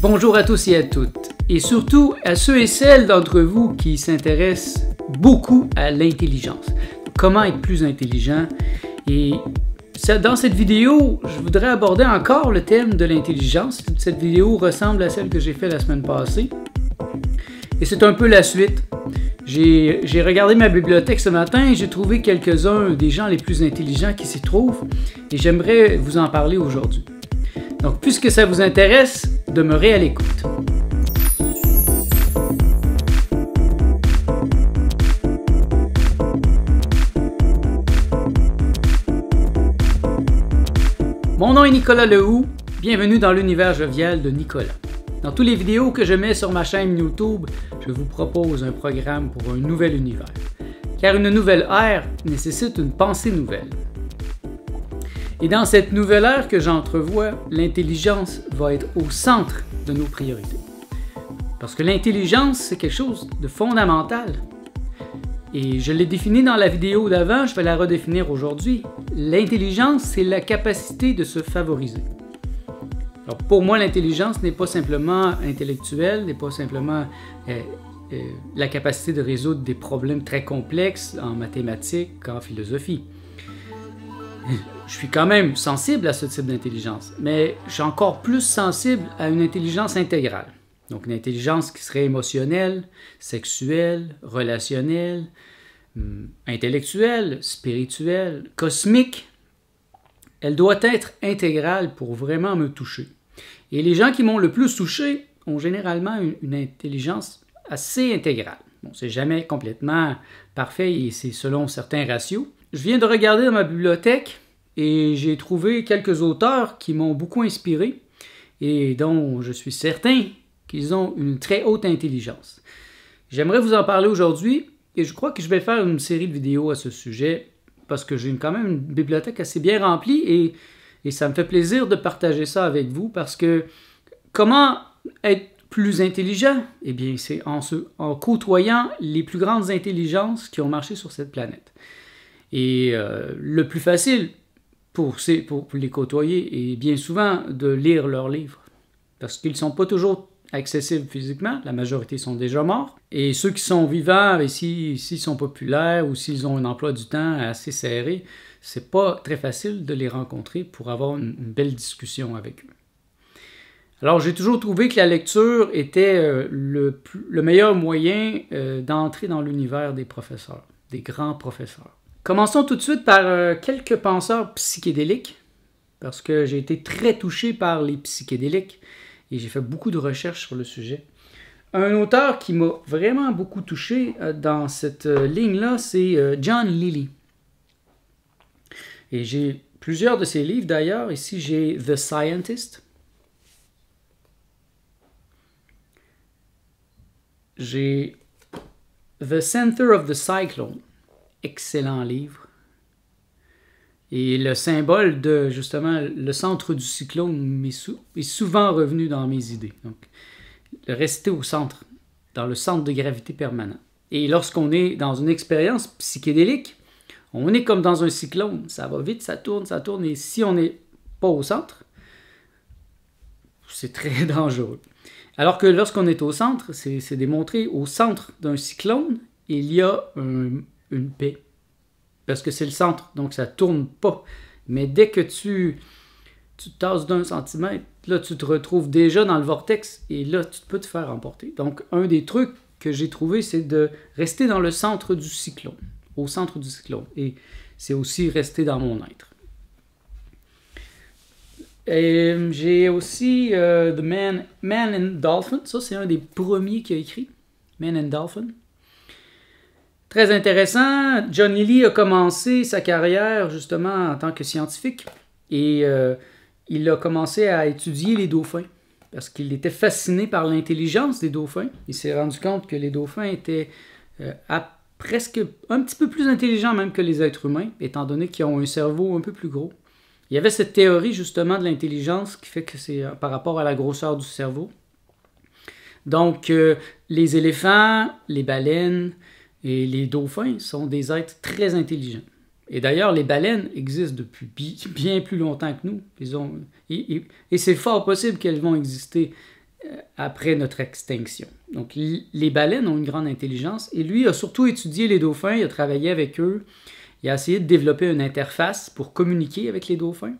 Bonjour à tous et à toutes, et surtout à ceux et celles d'entre vous qui s'intéressent beaucoup à l'intelligence. Comment être plus intelligent? Et dans cette vidéo, je voudrais aborder encore le thème de l'intelligence. Cette vidéo ressemble à celle que j'ai faite la semaine passée. Et c'est un peu la suite. J'ai regardé ma bibliothèque ce matin et j'ai trouvé quelques-uns des gens les plus intelligents qui s'y trouvent. Et j'aimerais vous en parler aujourd'hui. Donc, puisque ça vous intéresse, demeurez à l'écoute. Mon nom est Nicolas Lehoux, bienvenue dans l'univers jovial de Nicolas. Dans toutes les vidéos que je mets sur ma chaîne YouTube, je vous propose un programme pour un nouvel univers. Car une nouvelle ère nécessite une pensée nouvelle. Et dans cette nouvelle ère que j'entrevois, l'intelligence va être au centre de nos priorités. Parce que l'intelligence, c'est quelque chose de fondamental. Et je l'ai défini dans la vidéo d'avant, je vais la redéfinir aujourd'hui. L'intelligence, c'est la capacité de se favoriser. Alors pour moi, l'intelligence n'est pas simplement intellectuelle, n'est pas simplement la capacité de résoudre des problèmes très complexes en mathématiques, en philosophie. Je suis quand même sensible à ce type d'intelligence, mais je suis encore plus sensible à une intelligence intégrale. Donc une intelligence qui serait émotionnelle, sexuelle, relationnelle, intellectuelle, spirituelle, cosmique. Elle doit être intégrale pour vraiment me toucher. Et les gens qui m'ont le plus touché ont généralement une intelligence assez intégrale. Bon, c'est jamais complètement parfait et c'est selon certains ratios. Je viens de regarder dans ma bibliothèque et j'ai trouvé quelques auteurs qui m'ont beaucoup inspiré et dont je suis certain qu'ils ont une très haute intelligence. J'aimerais vous en parler aujourd'hui et je crois que je vais faire une série de vidéos à ce sujet parce que j'ai quand même une bibliothèque assez bien remplie et ça me fait plaisir de partager ça avec vous parce que comment être plus intelligent? Eh bien, c'est en côtoyant les plus grandes intelligences qui ont marché sur cette planète. Et le plus facile pour les côtoyer est bien souvent de lire leurs livres. Parce qu'ils ne sont pas toujours accessibles physiquement, la majorité sont déjà morts. Et ceux qui sont vivants, s'ils sont populaires ou s'ils ont un emploi du temps assez serré, c'est pas très facile de les rencontrer pour avoir une belle discussion avec eux. Alors j'ai toujours trouvé que la lecture était le meilleur moyen d'entrer dans l'univers des professeurs, des grands professeurs. Commençons tout de suite par quelques penseurs psychédéliques, parce que j'ai été très touché par les psychédéliques et j'ai fait beaucoup de recherches sur le sujet. Un auteur qui m'a vraiment beaucoup touché dans cette ligne-là, c'est John Lilly. Et j'ai plusieurs de ses livres d'ailleurs. Ici, j'ai The Scientist. J'ai The Center of the Cyclone. Excellent livre. Et le symbole de, justement, le centre du cyclone est souvent revenu dans mes idées. Donc, rester au centre, dans le centre de gravité permanent. Et lorsqu'on est dans une expérience psychédélique, on est comme dans un cyclone. Ça va vite, ça tourne, et si on n'est pas au centre, c'est très dangereux. Alors que lorsqu'on est au centre, c'est démontré, au centre d'un cyclone, il y a une paix. Parce que c'est le centre, donc ça ne tourne pas. Mais dès que tu tasses d'1 centimètre, là, tu te retrouves déjà dans le vortex et là, tu peux te faire emporter. Donc, un des trucs que j'ai trouvé, c'est de rester dans le centre du cyclone, au centre du cyclone. Et c'est aussi rester dans mon être. Et j'ai aussi The Man and Dolphin. Ça, c'est un des premiers qu'il a écrit. Man and Dolphin. Très intéressant. John Lilly a commencé sa carrière justement en tant que scientifique et il a commencé à étudier les dauphins parce qu'il était fasciné par l'intelligence des dauphins. Il s'est rendu compte que les dauphins étaient presque un petit peu plus intelligents même que les êtres humains, étant donné qu'ils ont un cerveau un peu plus gros. Il y avait cette théorie justement de l'intelligence qui fait que c'est par rapport à la grosseur du cerveau. Donc les éléphants, les baleines et les dauphins sont des êtres très intelligents. Et d'ailleurs, les baleines existent depuis bien plus longtemps que nous. Et c'est fort possible qu'elles vont exister après notre extinction. Donc, les baleines ont une grande intelligence et lui a surtout étudié les dauphins, il a travaillé avec eux, il a essayé de développer une interface pour communiquer avec les dauphins.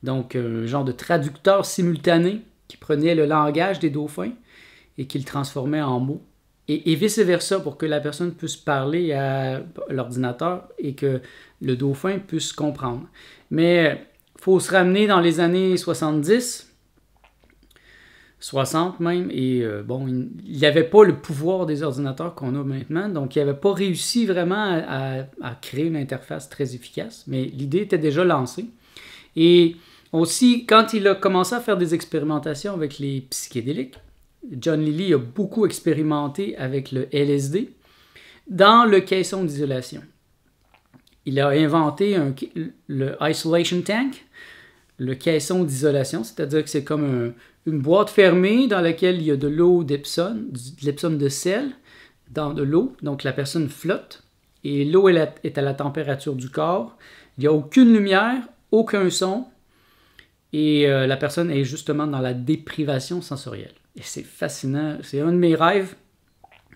Donc, un genre de traducteur simultané qui prenait le langage des dauphins et qui le transformait en mots. Et vice-versa, pour que la personne puisse parler à l'ordinateur et que le dauphin puisse comprendre. Mais il faut se ramener dans les années 70, 60 même, et il n'avait pas le pouvoir des ordinateurs qu'on a maintenant, donc il n'avait pas réussi vraiment à créer une interface très efficace, mais l'idée était déjà lancée. Et aussi, quand il a commencé à faire des expérimentations avec les psychédéliques, John Lilly a beaucoup expérimenté avec le LSD dans le caisson d'isolation. Il a inventé le isolation tank, le caisson d'isolation, c'est-à-dire que c'est comme une boîte fermée dans laquelle il y a de l'eau d'Epsom, de l'Epsom de sel, dans de l'eau, donc la personne flotte, et l'eau est à la température du corps, il n'y a aucune lumière, aucun son, et la personne est justement dans la déprivation sensorielle. Et c'est fascinant, c'est un de mes rêves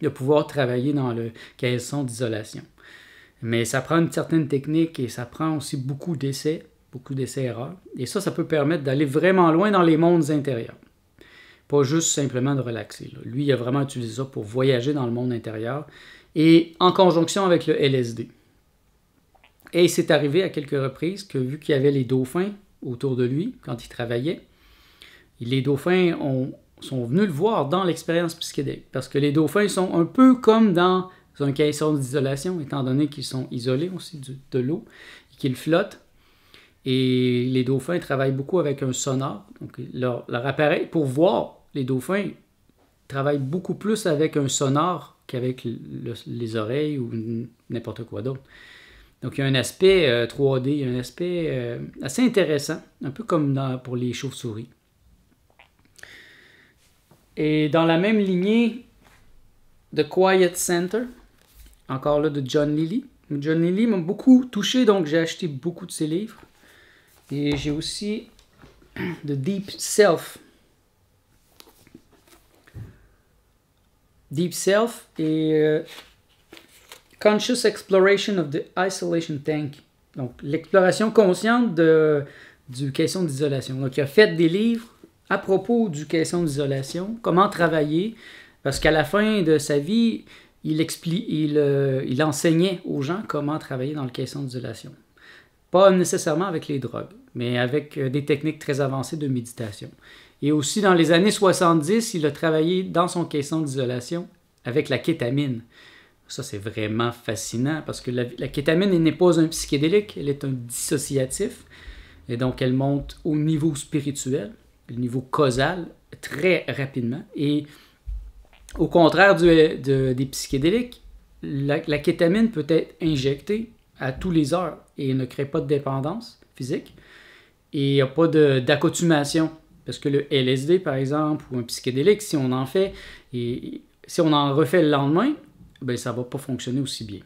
de pouvoir travailler dans le caisson d'isolation. Mais ça prend une certaine technique et ça prend aussi beaucoup d'essais-erreurs. Et ça peut permettre d'aller vraiment loin dans les mondes intérieurs. Pas juste simplement de relaxer. Lui, il a vraiment utilisé ça pour voyager dans le monde intérieur et en conjonction avec le LSD. Et c'est arrivé à quelques reprises que vu qu'il y avait les dauphins autour de lui quand il travaillait, les dauphins sont venus le voir dans l'expérience psychédélique. Parce que les dauphins sont un peu comme dans un caisson d'isolation, étant donné qu'ils sont isolés aussi de l'eau et qu'ils flottent. Et les dauphins travaillent beaucoup avec un sonar. Donc leur appareil, pour voir les dauphins, travaillent beaucoup plus avec un sonar qu'avec les oreilles ou n'importe quoi d'autre. Donc il y a un aspect 3D, il y a un aspect assez intéressant, un peu comme pour les chauves-souris. Et dans la même lignée, The Quiet Center, encore là de John Lilly. John Lilly m'a beaucoup touché, donc j'ai acheté beaucoup de ses livres. Et j'ai aussi The Deep Self. Deep Self et Conscious Exploration of the Isolation Tank. Donc l'exploration consciente du caisson d'isolation. Donc il a fait des livres à propos du caisson d'isolation, comment travailler, parce qu'à la fin de sa vie, il enseignait aux gens comment travailler dans le caisson d'isolation. Pas nécessairement avec les drogues, mais avec des techniques très avancées de méditation. Et aussi dans les années 70, il a travaillé dans son caisson d'isolation avec la kétamine. Ça, c'est vraiment fascinant parce que la kétamine n'est pas un psychédélique, elle est un dissociatif. Et donc, elle monte au niveau spirituel, le niveau causal, très rapidement. Et au contraire des psychédéliques, la kétamine peut être injectée à tous les heures et ne crée pas de dépendance physique. Et il n'y a pas d'accoutumation. Parce que le LSD, par exemple, ou un psychédélique, si on en fait, et si on en refait le lendemain, ben ça ne va pas fonctionner aussi bien.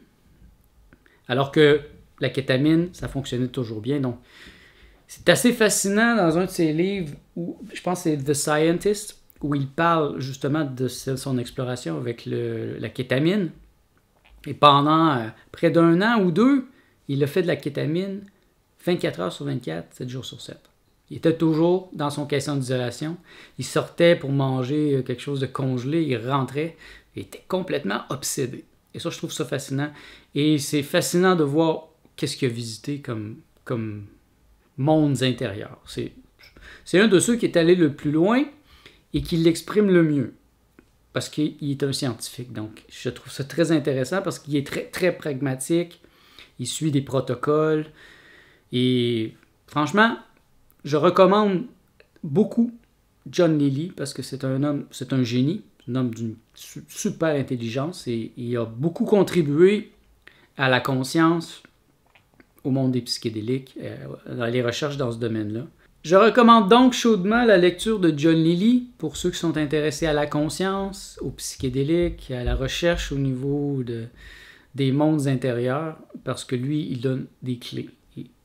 Alors que la kétamine, ça fonctionnait toujours bien. Donc, c'est assez fascinant dans un de ses livres, où, je pense que c'est The Scientist, où il parle justement de son exploration avec la kétamine. Et pendant près d'un an ou deux, il a fait de la kétamine 24 heures sur 24, 7 jours sur 7. Il était toujours dans son caisson d'isolation. Il sortait pour manger quelque chose de congelé, il rentrait, il était complètement obsédé. Et ça, je trouve ça fascinant. Et c'est fascinant de voir qu'est-ce qu'il a visité comme mondes intérieurs. C'est un de ceux qui est allé le plus loin et qui l'exprime le mieux. Parce qu'il est un scientifique. Donc, je trouve ça très intéressant parce qu'il est très, très pragmatique. Il suit des protocoles. Et franchement, je recommande beaucoup John Lilly parce que c'est un génie, un homme d'une super intelligence et il a beaucoup contribué à la conscience, au monde des psychédéliques, dans les recherches dans ce domaine-là. Je recommande donc chaudement la lecture de John Lilly pour ceux qui sont intéressés à la conscience, aux psychédéliques, à la recherche au niveau des mondes intérieurs, parce que lui, il donne des clés.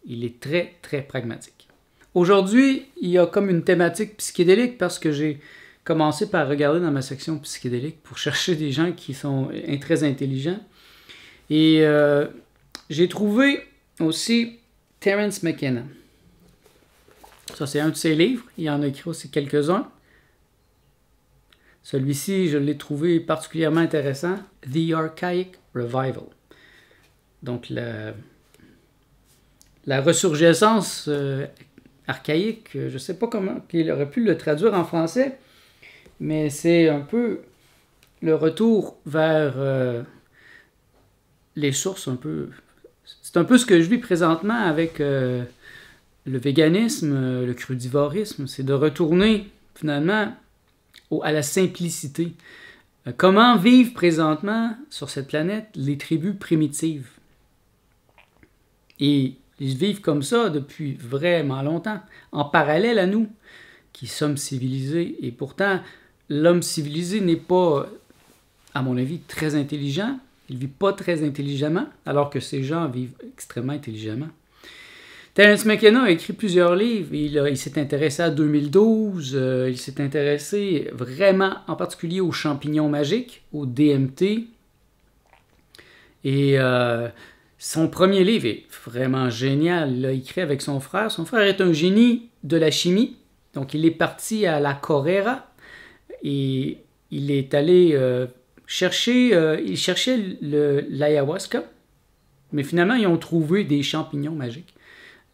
Il est très, très pragmatique. Aujourd'hui, il y a comme une thématique psychédélique parce que commencé par regarder dans ma section psychédélique pour chercher des gens qui sont très intelligents. Et j'ai trouvé aussi Terence McKenna. Ça, c'est un de ses livres. Il en a écrit aussi quelques-uns. Celui-ci, je l'ai trouvé particulièrement intéressant. The Archaic Revival. Donc, la ressurgescence archaïque, je ne sais pas comment il aurait pu le traduire en français, mais c'est un peu le retour vers les sources un peu. C'est un peu ce que je vis présentement avec le véganisme, le crudivorisme, c'est de retourner finalement à la simplicité. Comment vivent présentement sur cette planète les tribus primitives? Et ils vivent comme ça depuis vraiment longtemps, en parallèle à nous, qui sommes civilisés. Et pourtant, l'homme civilisé n'est pas, à mon avis, très intelligent. Il ne vit pas très intelligemment, alors que ces gens vivent extrêmement intelligemment. Terence McKenna a écrit plusieurs livres. Il s'est intéressé à 2012. Il s'est intéressé vraiment, en particulier aux champignons magiques, au DMT. Et son premier livre est vraiment génial. Il l'a écrit avec son frère. Son frère est un génie de la chimie. Donc, il est parti à la Correra et il est allé il cherchait l'ayahuasca, mais finalement, ils ont trouvé des champignons magiques,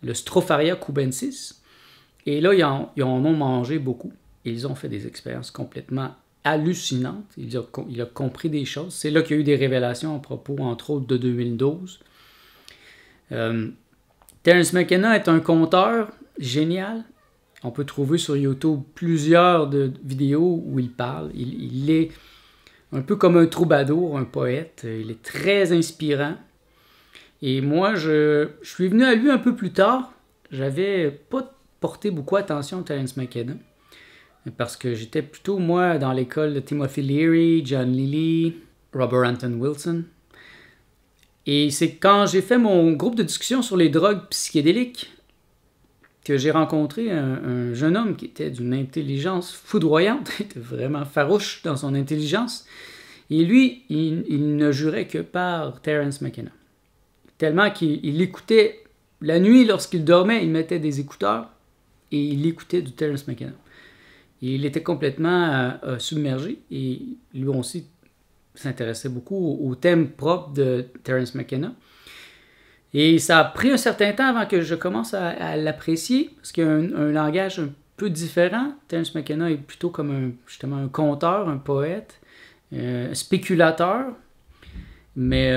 le Stropharia cubensis, et là, ils en ont mangé beaucoup. Et ils ont fait des expériences complètement hallucinantes. Il a compris des choses. C'est là qu'il y a eu des révélations à propos, entre autres, de 2012. Terence McKenna est un conteur génial. On peut trouver sur YouTube plusieurs vidéos où il parle. Il est un peu comme un troubadour, un poète. Il est très inspirant. Et moi, je suis venu à lui un peu plus tard. J'avais pas porté beaucoup attention à Terence McKenna. Parce que j'étais plutôt, moi, dans l'école de Timothy Leary, John Lilly, Robert Anton Wilson. Et c'est quand j'ai fait mon groupe de discussion sur les drogues psychédéliques que j'ai rencontré un jeune homme qui était d'une intelligence foudroyante, il était vraiment farouche dans son intelligence. Et lui, il ne jurait que par Terence McKenna. Tellement qu'il écoutait, la nuit, lorsqu'il dormait, il mettait des écouteurs et il écoutait du Terence McKenna. Et il était complètement submergé et lui aussi s'intéressait beaucoup au thème propre de Terence McKenna. Et ça a pris un certain temps avant que je commence à l'apprécier, parce qu'il y a un langage un peu différent. Terence McKenna est plutôt comme justement un conteur, un poète, un spéculateur. Mais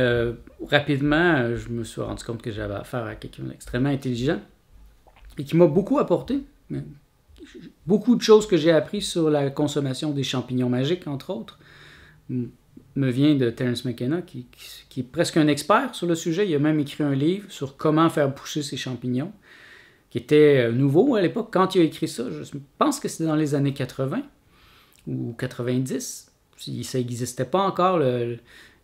rapidement, je me suis rendu compte que j'avais affaire à quelqu'un d'extrêmement intelligent et qui m'a beaucoup apporté. Beaucoup de choses que j'ai apprises sur la consommation des champignons magiques, entre autres, me vient de Terence McKenna, qui est presque un expert sur le sujet. Il a même écrit un livre sur comment faire pousser ces champignons, qui était nouveau à l'époque. Quand il a écrit ça, je pense que c'était dans les années 80 ou 90. Ça n'existait pas encore.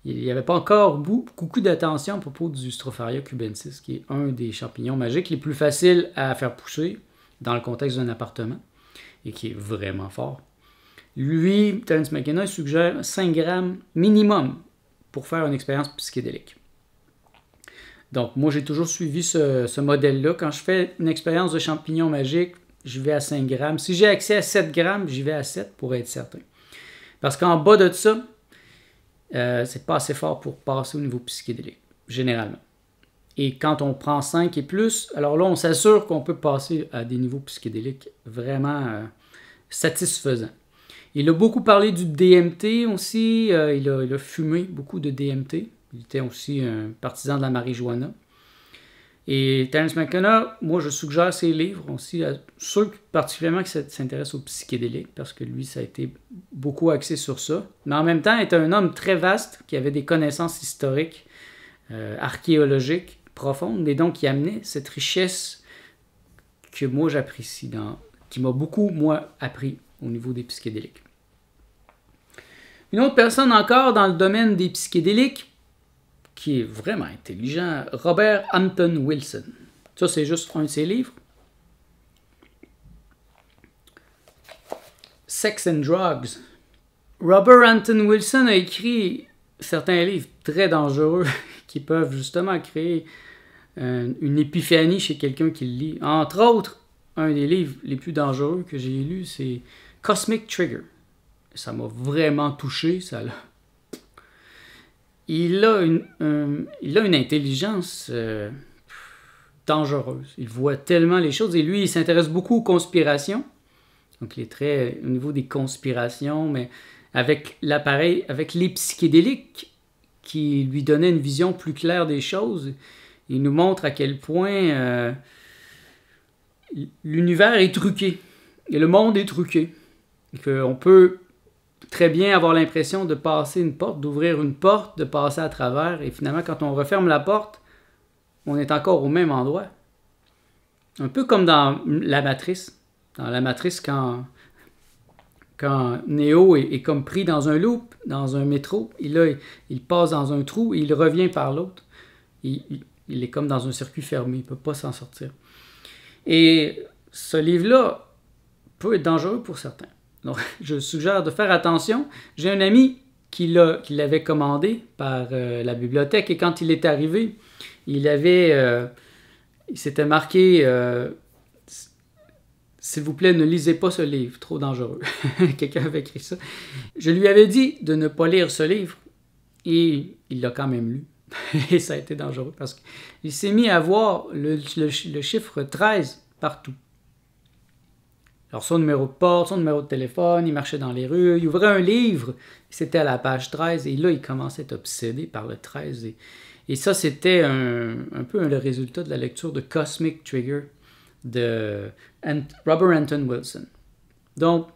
Il n'y avait pas encore beaucoup d'attention à propos du Stropharia cubensis, qui est un des champignons magiques les plus faciles à faire pousser dans le contexte d'un appartement et qui est vraiment fort. Lui, Terence McKenna, suggère 5 grammes minimum pour faire une expérience psychédélique. Donc, moi, j'ai toujours suivi ce modèle-là. Quand je fais une expérience de champignons magiques, je vais à 5 grammes. Si j'ai accès à 7 grammes, j'y vais à 7 pour être certain. Parce qu'en bas de ça, c'est pas assez fort pour passer au niveau psychédélique, généralement. Et quand on prend 5 et plus, alors là, on s'assure qu'on peut passer à des niveaux psychédéliques vraiment satisfaisants. Il a beaucoup parlé du DMT aussi. Il a fumé beaucoup de DMT. Il était aussi un partisan de la marijuana. Et Terence McKenna, moi, je suggère ses livres aussi à ceux particulièrement qui s'intéressent au psychédélique, parce que lui, ça a été beaucoup axé sur ça. Mais en même temps, il était un homme très vaste, qui avait des connaissances historiques, archéologiques, profondes, mais donc qui amenait cette richesse que moi, j'apprécie, qui m'a beaucoup, moi, appris au niveau des psychédéliques. Une autre personne encore dans le domaine des psychédéliques, qui est vraiment intelligent, Robert Anton Wilson. Ça, c'est juste un de ses livres. Sex and Drugs. Robert Anton Wilson a écrit certains livres très dangereux qui peuvent justement créer une épiphanie chez quelqu'un qui le lit. Entre autres, un des livres les plus dangereux que j'ai lu, c'est Cosmic Trigger. Ça m'a vraiment touché. Il a une intelligence dangereuse. Il voit tellement les choses. Et lui, il s'intéresse beaucoup aux conspirations. Donc, il est très au niveau des conspirations, mais avec l'appareil, avec les psychédéliques qui lui donnaient une vision plus claire des choses. Il nous montre à quel point l'univers est truqué. Et le monde est truqué. Et qu'on peut très bien avoir l'impression de passer une porte, d'ouvrir une porte, de passer à travers. Et finalement, quand on referme la porte, on est encore au même endroit. Un peu comme dans la Matrice. Dans la Matrice, quand Neo est comme pris dans un loop, dans un métro, et là, il passe dans un trou et il revient par l'autre. Il est comme dans un circuit fermé, il ne peut pas s'en sortir. Et ce livre-là peut être dangereux pour certains. Donc, je suggère de faire attention. J'ai un ami qui l'avait commandé par la bibliothèque et quand il est arrivé, il s'était marqué s'il vous plaît, ne lisez pas ce livre, trop dangereux. Quelqu'un avait écrit ça. Je lui avais dit de ne pas lire ce livre et il l'a quand même lu. Et ça a été dangereux parce qu'il s'est mis à voir le chiffre 13 partout. Alors son numéro de porte, son numéro de téléphone, il marchait dans les rues, il ouvrait un livre, c'était à la page 13 et là il commençait à être obsédé par le 13. Et ça c'était un peu le résultat de la lecture de Cosmic Trigger de Robert Anton Wilson. Donc,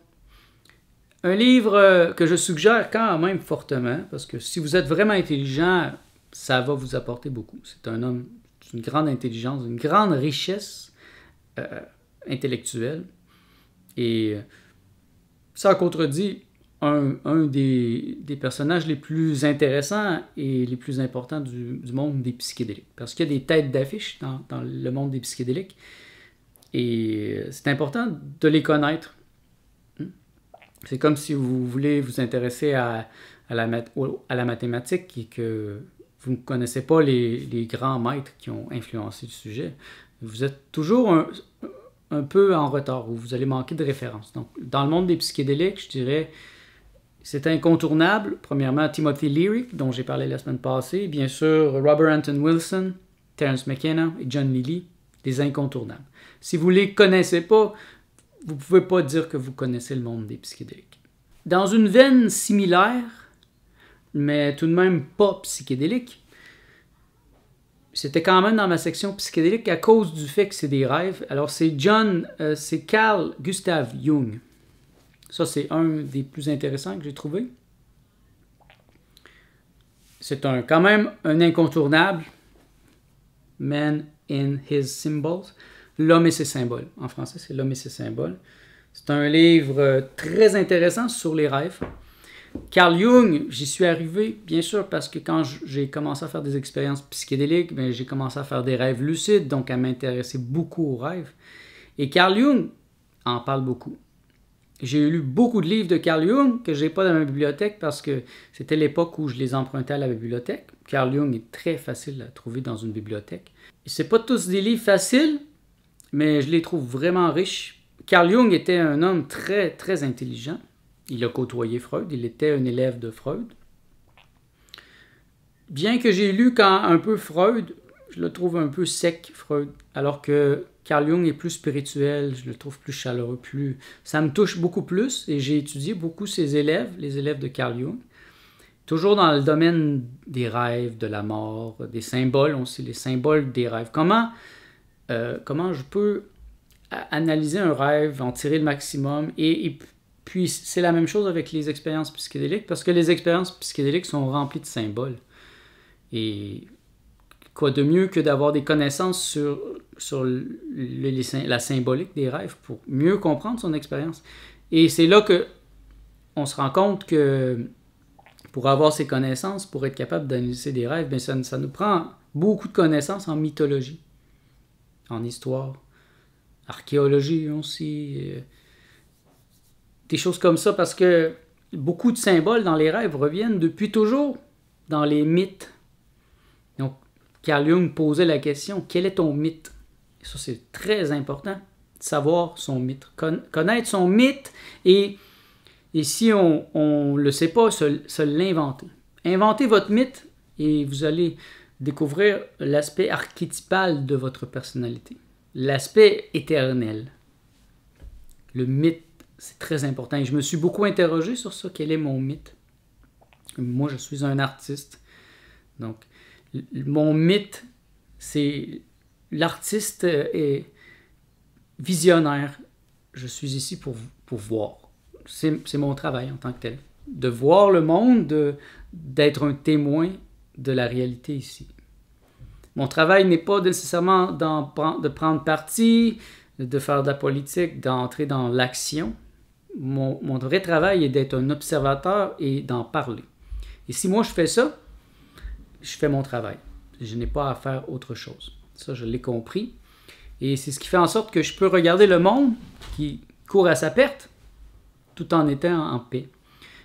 un livre que je suggère quand même fortement, parce que si vous êtes vraiment intelligent, ça va vous apporter beaucoup. C'est un homme d'une grande intelligence, d'une grande richesse intellectuelle. Et ça contredit un des personnages les plus intéressants et les plus importants du monde des psychédéliques. Parce qu'il y a des têtes d'affiche dans le monde des psychédéliques. Et c'est important de les connaître. C'est comme si vous voulez vous intéresser à la mathématique et que vous ne connaissez pas les grands maîtres qui ont influencé le sujet. Vous êtes toujours un peu en retard ou vous allez manquer de références. Donc, dans le monde des psychédéliques, je dirais, c'est incontournable. Premièrement, Timothy Leary, dont j'ai parlé la semaine passée. Bien sûr, Robert Anton Wilson, Terence McKenna et John Lilly, des incontournables. Si vous ne les connaissez pas, vous ne pouvez pas dire que vous connaissez le monde des psychédéliques. Dans une veine similaire, mais tout de même pas psychédélique, c'était quand même dans ma section psychédélique à cause du fait que c'est des rêves. Alors c'est Carl Gustav Jung. Ça, c'est un des plus intéressants que j'ai trouvé. C'est quand même un incontournable. Man in his symbols. L'homme et ses symboles. En français, c'est L'homme et ses symboles. C'est un livre très intéressant sur les rêves. Carl Jung, j'y suis arrivé, bien sûr, parce que quand j'ai commencé à faire des expériences psychédéliques, j'ai commencé à faire des rêves lucides, donc à m'intéresser beaucoup aux rêves. Et Carl Jung en parle beaucoup. J'ai lu beaucoup de livres de Carl Jung que je n'ai pas dans ma bibliothèque parce que c'était l'époque où je les empruntais à la bibliothèque. Carl Jung est très facile à trouver dans une bibliothèque. Ce n'est pas tous des livres faciles, mais je les trouve vraiment riches. Carl Jung était un homme très, très intelligent. Il a côtoyé Freud, il était un élève de Freud. Bien que j'ai lu un peu Freud, je le trouve un peu sec, Freud, alors que Carl Jung est plus spirituel, je le trouve plus chaleureux, ça me touche beaucoup plus et j'ai étudié beaucoup ses élèves, les élèves de Carl Jung, toujours dans le domaine des rêves, de la mort, des symboles aussi, les symboles des rêves. Comment je peux analyser un rêve, en tirer le maximum et puis c'est la même chose avec les expériences psychédéliques parce que les expériences psychédéliques sont remplies de symboles. Et quoi de mieux que d'avoir des connaissances sur la symbolique des rêves pour mieux comprendre son expérience. Et c'est là qu'on se rend compte que pour avoir ces connaissances, pour être capable d'analyser des rêves, bien ça nous prend beaucoup de connaissances en mythologie, en histoire, archéologie aussi, des choses comme ça, parce que beaucoup de symboles dans les rêves reviennent depuis toujours dans les mythes. Donc, Carl Jung posait la question, quel est ton mythe? Et ça, c'est très important, de savoir son mythe. Connaître son mythe et si on ne le sait pas, se l'inventer. Inventez votre mythe et vous allez découvrir l'aspect archétypal de votre personnalité, l'aspect éternel. Le mythe, c'est très important. Et je me suis beaucoup interrogé sur ça. Quel est mon mythe? Moi, je suis un artiste. Donc, mon mythe, c'est l'artiste est visionnaire. Je suis ici pour voir. C'est mon travail en tant que tel. De voir le monde, d'être un témoin de la réalité ici. Mon travail n'est pas nécessairement de prendre parti, de faire de la politique, d'entrer dans l'action. Mon vrai travail est d'être un observateur et d'en parler. Et si moi je fais ça, je fais mon travail. Je n'ai pas à faire autre chose. Ça, je l'ai compris. Et c'est ce qui fait en sorte que je peux regarder le monde qui court à sa perte tout en étant en paix.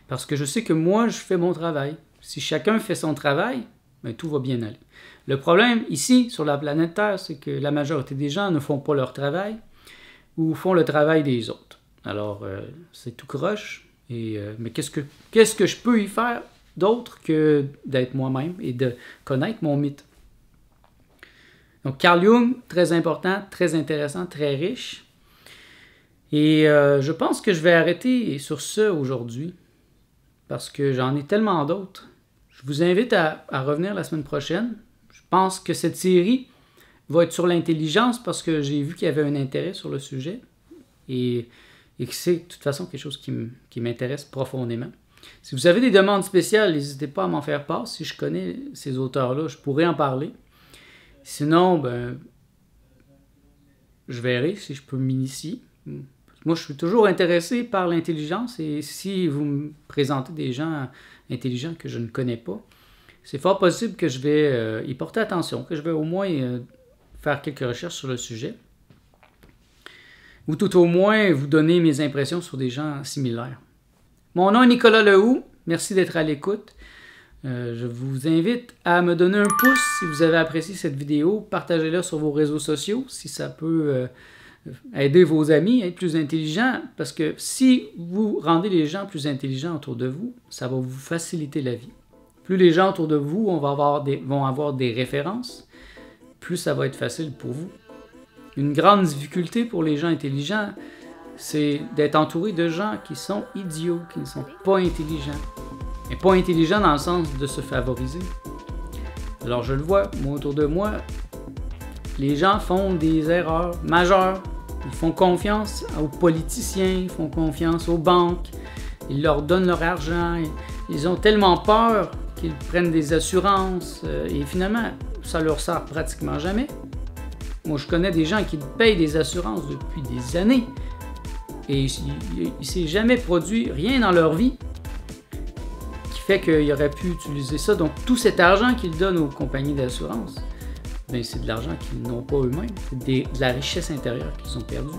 Parce que je sais que moi, je fais mon travail. Si chacun fait son travail, bien, tout va bien aller. Le problème ici, sur la planète Terre, c'est que la majorité des gens ne font pas leur travail ou font le travail des autres. Alors, c'est tout croche. Mais qu'est-ce que je peux y faire d'autre que d'être moi-même et de connaître mon mythe? Donc, Carl Jung, très important, très intéressant, très riche. Et je pense que je vais arrêter sur ça aujourd'hui parce que j'en ai tellement d'autres. Je vous invite à revenir la semaine prochaine. Je pense que cette série va être sur l'intelligence parce que j'ai vu qu'il y avait un intérêt sur le sujet et que c'est de toute façon quelque chose qui m'intéresse profondément. Si vous avez des demandes spéciales, n'hésitez pas à m'en faire part. Si je connais ces auteurs-là, je pourrais en parler. Sinon, ben, je verrai si je peux m'initier. Moi, je suis toujours intéressé par l'intelligence et si vous me présentez des gens intelligents que je ne connais pas, c'est fort possible que je vais y porter attention, que je vais au moins faire quelques recherches sur le sujet ou tout au moins vous donner mes impressions sur des gens similaires. Mon nom est Nicolas Lehoux, merci d'être à l'écoute. Je vous invite à me donner un pouce si vous avez apprécié cette vidéo, partagez-la sur vos réseaux sociaux si ça peut aider vos amis à être plus intelligents, parce que si vous rendez les gens plus intelligents autour de vous, ça va vous faciliter la vie. Plus les gens autour de vous vont avoir des références, plus ça va être facile pour vous. Une grande difficulté pour les gens intelligents, c'est d'être entouré de gens qui sont idiots, qui ne sont pas intelligents. Mais pas intelligents dans le sens de se favoriser. Alors je le vois, moi autour de moi, les gens font des erreurs majeures. Ils font confiance aux politiciens, ils font confiance aux banques, ils leur donnent leur argent, ils ont tellement peur qu'ils prennent des assurances et finalement, ça leur sert pratiquement jamais. Moi, je connais des gens qui payent des assurances depuis des années et il ne s'est jamais produit rien dans leur vie qui fait qu'ils auraient pu utiliser ça. Donc, tout cet argent qu'ils donnent aux compagnies d'assurance, ben, c'est de l'argent qu'ils n'ont pas eux-mêmes, c'est de la richesse intérieure qu'ils ont perdue.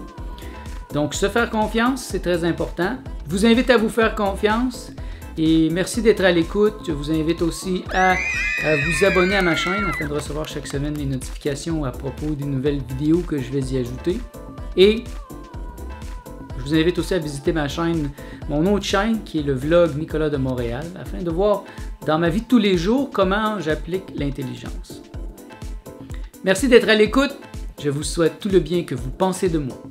Donc, se faire confiance, c'est très important. Je vous invite à vous faire confiance et merci d'être à l'écoute. Je vous invite aussi à vous abonner à ma chaîne afin de recevoir chaque semaine les notifications à propos des nouvelles vidéos que je vais y ajouter. Et je vous invite aussi à visiter ma chaîne, mon autre chaîne qui est le vlog Nicolas de Montréal, afin de voir dans ma vie de tous les jours comment j'applique l'intelligence. Merci d'être à l'écoute. Je vous souhaite tout le bien que vous pensez de moi.